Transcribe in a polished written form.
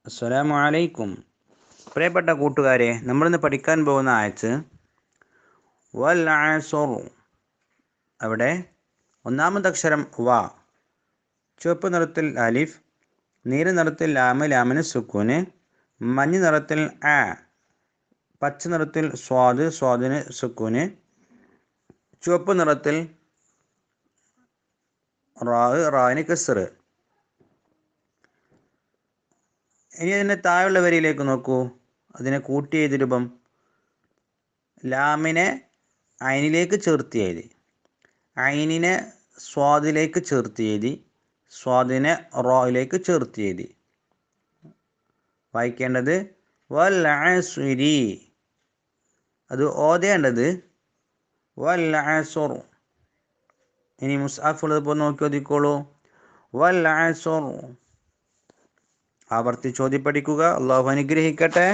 അസ്സലാമു അലൈക്കും. പ്രിയപ്പെട്ട കൂട്ടുകാരെ, നമ്മളിന്ന് പഠിക്കാൻ പോകുന്ന ആയത്ത് വൽ അസ്ർ. അവിടെ ഒന്നാമത്തെ അക്ഷരം വ, ചുവപ്പ് നിറത്തിൽ അലിഫ്, നീല നിറത്തിൽ ലാമ്, ലാമിന് സുക്കൂന്, മഞ്ഞ നിറത്തിൽ ആ, പച്ച നിറത്തിൽ സ്വാദ്, സ്വാദിന് സുക്കൂന്, ചുവപ്പ് നിറത്തിൽ റാ, റാന് കസ്ർ. ഇനി അതിൻ്റെ താഴെയുള്ള വരിയിലേക്ക് നോക്കൂ. അതിനെ കൂട്ടി എഴുതി രൂപം: ലാമിനെ ഐനിലേക്ക് ചേർത്ത് എഴുതി, ഐനിനെ സ്വാദിലേക്ക് ചേർത്ത് എഴുതി, സ്വാദിനെ റോയിലേക്ക് ചേർത്ത് എഴുതി. വായിക്കേണ്ടത് വൽ അസ്രി, അത് ഓതേണ്ടത് വൽ അസ്ർ. ഇനി മുസ്അഫുള്ളതുപോലെ നോക്കി ഓതിക്കോളൂ. വൽ അസ്ർ. ആവർത്തിച്ച് ഓതി പഠിക്കുക. അള്ളാഹു അനുഗ്രഹിക്കട്ടെ.